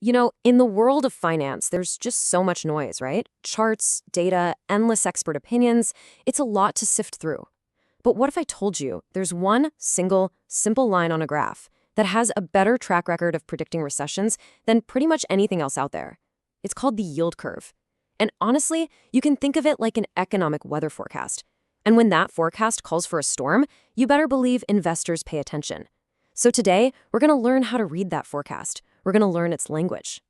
In the world of finance, there's just so much noise, right? Charts, data, endless expert opinions. It's a lot to sift through. But what if I told you there's one single, simple line on a graph that has a better track record of predicting recessions than pretty much anything else out there? It's called the yield curve. And honestly, you can think of it like an economic weather forecast. And when that forecast calls for a storm, you better believe investors pay attention. So today, we're going to learn how to read that forecast. We're going to learn its language.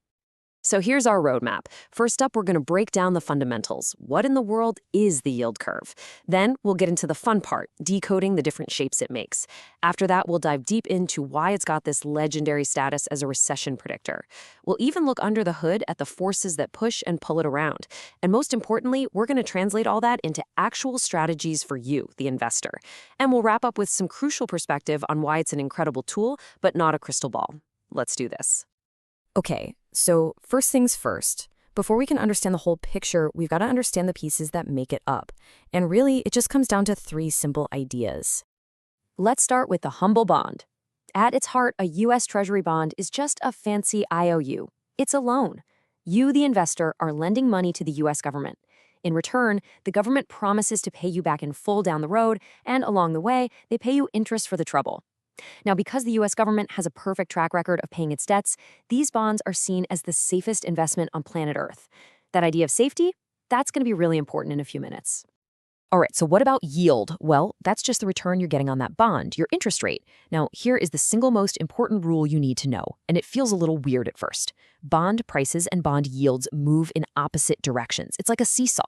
So here's our roadmap. First up, we're going to break down the fundamentals. What in the world is the yield curve? Then we'll get into the fun part, decoding the different shapes it makes. After that, we'll dive deep into why it's got this legendary status as a recession predictor. We'll even look under the hood at the forces that push and pull it around. And most importantly, we're going to translate all that into actual strategies for you, the investor. And we'll wrap up with some crucial perspective on why it's an incredible tool, but not a crystal ball. Let's do this. Okay, so first things first. Before we can understand the whole picture, we've got to understand the pieces that make it up. And really, it just comes down to three simple ideas. Let's start with the humble bond. At its heart, a U.S. Treasury bond is just a fancy IOU. It's a loan. You, the investor, are lending money to the U.S. government. In return, the government promises to pay you back in full down the road, and along the way, they pay you interest for the trouble. Now, because the U.S. government has a perfect track record of paying its debts, these bonds are seen as the safest investment on planet Earth. That idea of safety, that's going to be really important in a few minutes. All right, so what about yield? Well, that's just the return you're getting on that bond, your interest rate. Now, here is the single most important rule you need to know, and it feels a little weird at first. Bond prices and bond yields move in opposite directions. It's like a seesaw.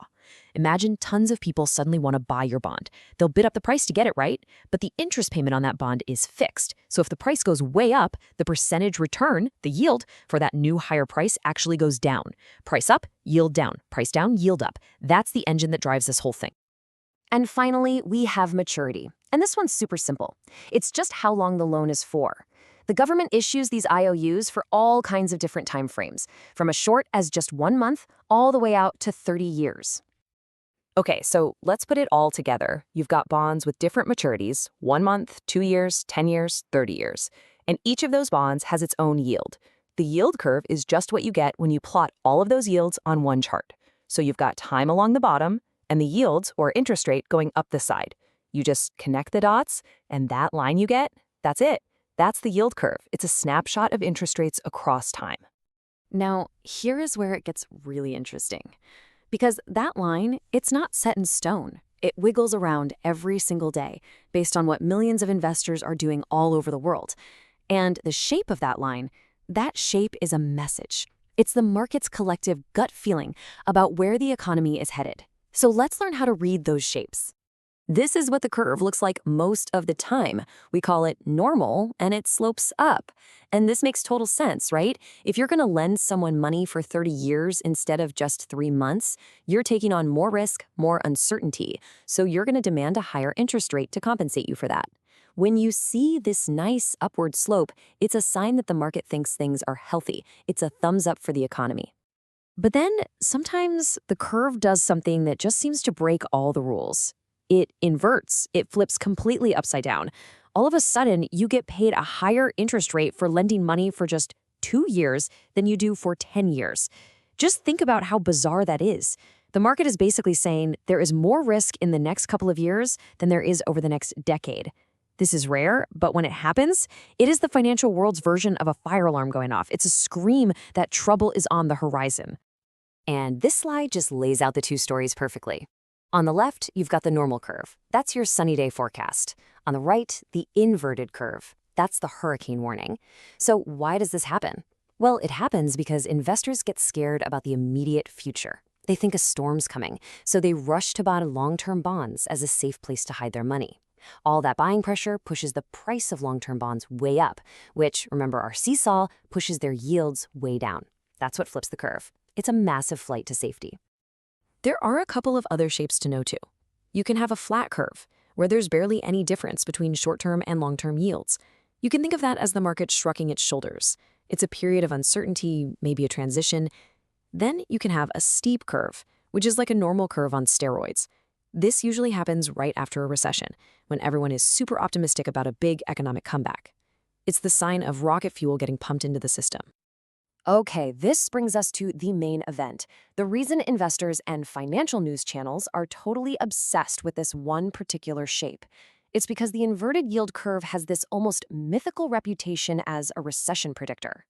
Imagine tons of people suddenly want to buy your bond. They'll bid up the price to get it, right? But the interest payment on that bond is fixed. So if the price goes way up, the percentage return, the yield, for that new higher price actually goes down. Price up, yield down. Price down, yield up. That's the engine that drives this whole thing. And finally, we have maturity. And this one's super simple. It's just how long the loan is for. The government issues these IOUs for all kinds of different time frames, from as short as just 1 month all the way out to 30 years. Okay, so let's put it all together. You've got bonds with different maturities, 1 month, 2 years, 10 years, 30 years. And each of those bonds has its own yield. The yield curve is just what you get when you plot all of those yields on one chart. So you've got time along the bottom, and the yields, or interest rate, going up the side. You just connect the dots, and that line you get, that's it. That's the yield curve. It's a snapshot of interest rates across time. Now, here is where it gets really interesting. Because that line, it's not set in stone. It wiggles around every single day based on what millions of investors are doing all over the world. And the shape of that line, that shape is a message. It's the market's collective gut feeling about where the economy is headed. So let's learn how to read those shapes. This is what the curve looks like most of the time. We call it normal, and it slopes up. And this makes total sense, right? If you're going to lend someone money for 30 years instead of just 3 months, you're taking on more risk, more uncertainty. So you're going to demand a higher interest rate to compensate you for that. When you see this nice upward slope, it's a sign that the market thinks things are healthy. It's a thumbs up for the economy. But then, sometimes the curve does something that just seems to break all the rules. It inverts. It flips completely upside down. All of a sudden, you get paid a higher interest rate for lending money for just 2 years than you do for 10 years. Just think about how bizarre that is. The market is basically saying there is more risk in the next couple of years than there is over the next decade. This is rare, but when it happens, it is the financial world's version of a fire alarm going off. It's a scream that trouble is on the horizon. And this slide just lays out the two stories perfectly. On the left, you've got the normal curve. That's your sunny day forecast. On the right, the inverted curve. That's the hurricane warning. So why does this happen? Well, it happens because investors get scared about the immediate future. They think a storm's coming, so they rush to buy long-term bonds as a safe place to hide their money. All that buying pressure pushes the price of long-term bonds way up, which, remember our seesaw, pushes their yields way down. That's what flips the curve. It's a massive flight to safety. There are a couple of other shapes to know too. You can have a flat curve, where there's barely any difference between short-term and long-term yields. You can think of that as the market shrugging its shoulders. It's a period of uncertainty, maybe a transition. Then you can have a steep curve, which is like a normal curve on steroids. This usually happens right after a recession, when everyone is super optimistic about a big economic comeback. It's the sign of rocket fuel getting pumped into the system. Okay, this brings us to the main event. The reason investors and financial news channels are totally obsessed with this one particular shape. It's because the inverted yield curve has this almost mythical reputation as a recession predictor.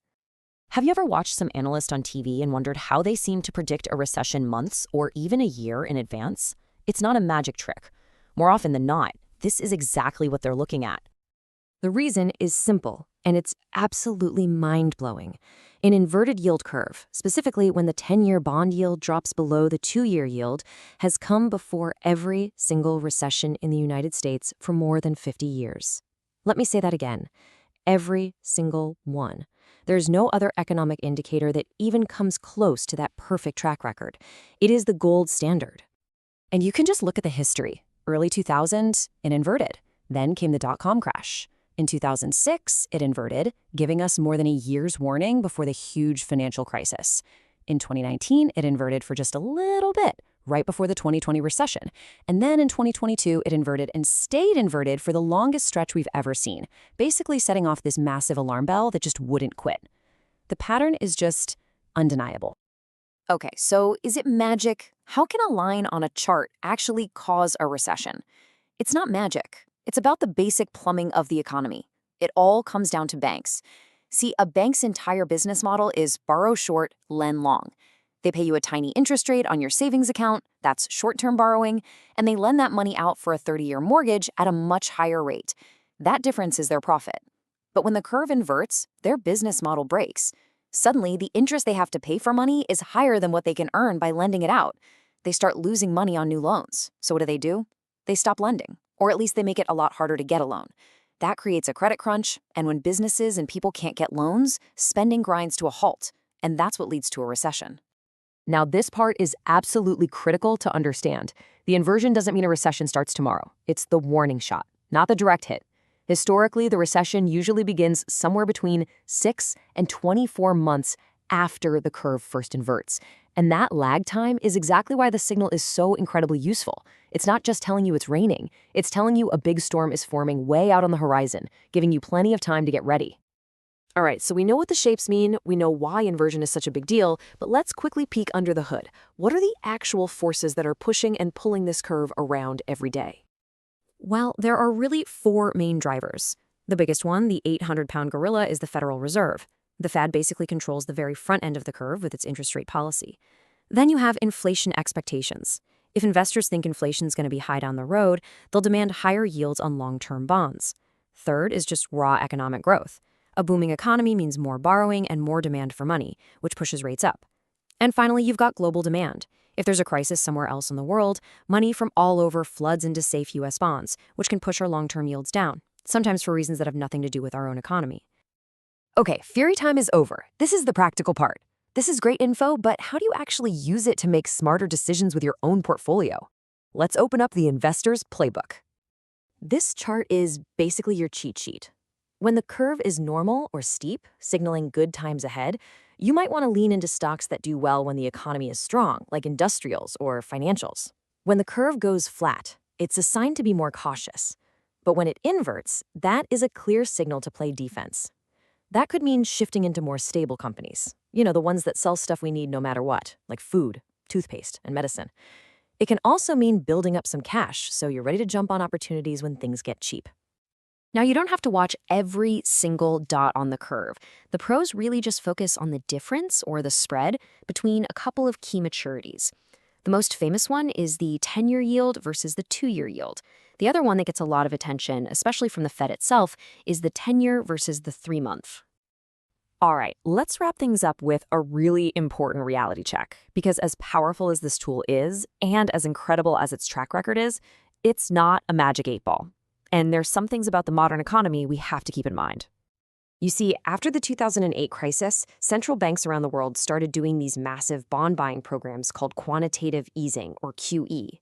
Have you ever watched some analyst on TV and wondered how they seem to predict a recession months or even a year in advance? It's not a magic trick. More often than not, this is exactly what they're looking at. The reason is simple, and it's absolutely mind-blowing. An inverted yield curve, specifically when the 10-year bond yield drops below the 2-year yield, has come before every single recession in the United States for more than 50 years. Let me say that again. Every single one. There's no other economic indicator that even comes close to that perfect track record. It is the gold standard. And you can just look at the history. Early 2000, it inverted. Then came the dot-com crash. In 2006, it inverted, giving us more than a year's warning before the huge financial crisis. In 2019, it inverted for just a little bit, right before the 2020 recession. And then in 2022, it inverted and stayed inverted for the longest stretch we've ever seen, basically setting off this massive alarm bell that just wouldn't quit. The pattern is just undeniable. Okay, so is it magic? How can a line on a chart actually cause a recession? It's not magic. It's about the basic plumbing of the economy. It all comes down to banks. See, a bank's entire business model is borrow short, lend long. They pay you a tiny interest rate on your savings account, that's short-term borrowing, and they lend that money out for a 30-year mortgage at a much higher rate. That difference is their profit. But when the curve inverts, their business model breaks. Suddenly, the interest they have to pay for money is higher than what they can earn by lending it out. They start losing money on new loans. So what do? They stop lending, or at least they make it a lot harder to get a loan. That creates a credit crunch, and when businesses and people can't get loans, spending grinds to a halt, and that's what leads to a recession. Now, this part is absolutely critical to understand. The inversion doesn't mean a recession starts tomorrow. It's the warning shot, not the direct hit. Historically, the recession usually begins somewhere between 6 and 24 months after the curve first inverts. And that lag time is exactly why the signal is so incredibly useful. It's not just telling you it's raining. It's telling you a big storm is forming way out on the horizon, giving you plenty of time to get ready. All right, so we know what the shapes mean, we know why inversion is such a big deal, but let's quickly peek under the hood. What are the actual forces that are pushing and pulling this curve around every day? Well, there are really 4 main drivers. The biggest one, the 800-pound gorilla, is the Federal Reserve. The Fed basically controls the very front end of the curve with its interest rate policy. Then you have inflation expectations. If investors think inflation is going to be high down the road, they'll demand higher yields on long-term bonds. Third is just raw economic growth. A booming economy means more borrowing and more demand for money, which pushes rates up. And finally, you've got global demand. If there's a crisis somewhere else in the world, money from all over floods into safe U.S. bonds, which can push our long-term yields down, sometimes for reasons that have nothing to do with our own economy. Okay, theory time is over. This is the practical part. This is great info, but how do you actually use it to make smarter decisions with your own portfolio? Let's open up the investor's playbook. This chart is basically your cheat sheet. When the curve is normal or steep, signaling good times ahead, you might want to lean into stocks that do well when the economy is strong, like industrials or financials. When the curve goes flat, it's a sign to be more cautious. But when it inverts, that is a clear signal to play defense. That could mean shifting into more stable companies. You know, the ones that sell stuff we need no matter what, like food, toothpaste, and medicine. It can also mean building up some cash, so you're ready to jump on opportunities when things get cheap. Now, you don't have to watch every single dot on the curve. The pros really just focus on the difference, or the spread, between a couple of key maturities. The most famous one is the 10-year yield versus the 2-year yield. The other one that gets a lot of attention, especially from the Fed itself, is the 10-year versus the 3-month. All right, let's wrap things up with a really important reality check, because as powerful as this tool is, and as incredible as its track record is, it's not a magic 8-ball. And there's some things about the modern economy we have to keep in mind. You see, after the 2008 crisis, central banks around the world started doing these massive bond buying programs called quantitative easing, or QE.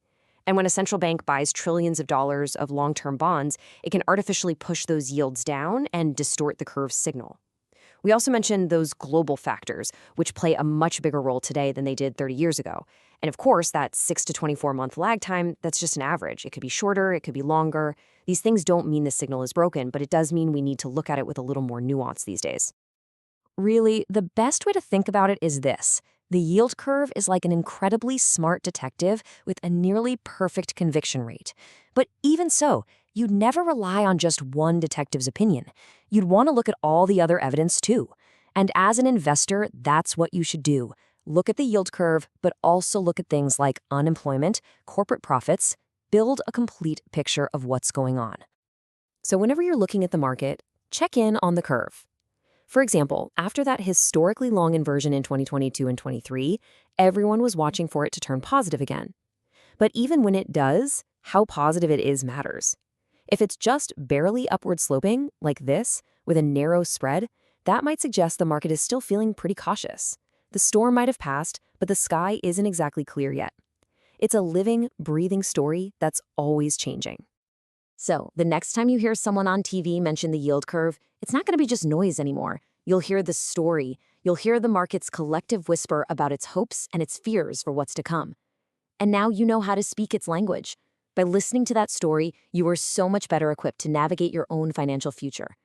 And when a central bank buys trillions of dollars of long-term bonds, it can artificially push those yields down and distort the curve's signal. We also mentioned those global factors, which play a much bigger role today than they did 30 years ago. And of course, that 6 to 24-month lag time, that's just an average. It could be shorter, it could be longer. These things don't mean the signal is broken, but it does mean we need to look at it with a little more nuance these days. Really, the best way to think about it is this. The yield curve is like an incredibly smart detective with a nearly perfect conviction rate. But even so, you'd never rely on just one detective's opinion. You'd want to look at all the other evidence too. And as an investor, that's what you should do. Look at the yield curve, but also look at things like unemployment, corporate profits. Build a complete picture of what's going on. So whenever you're looking at the market, check in on the curve. For example, after that historically long inversion in 2022 and 23, everyone was watching for it to turn positive again. But even when it does, how positive it is matters. If it's just barely upward sloping, like this, with a narrow spread, that might suggest the market is still feeling pretty cautious. The storm might have passed, but the sky isn't exactly clear yet. It's a living, breathing story that's always changing. So, the next time you hear someone on TV mention the yield curve, it's not going to be just noise anymore. You'll hear the story. You'll hear the market's collective whisper about its hopes and its fears for what's to come. And now you know how to speak its language. By listening to that story, you are so much better equipped to navigate your own financial future.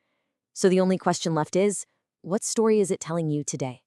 So the only question left is, what story is it telling you today?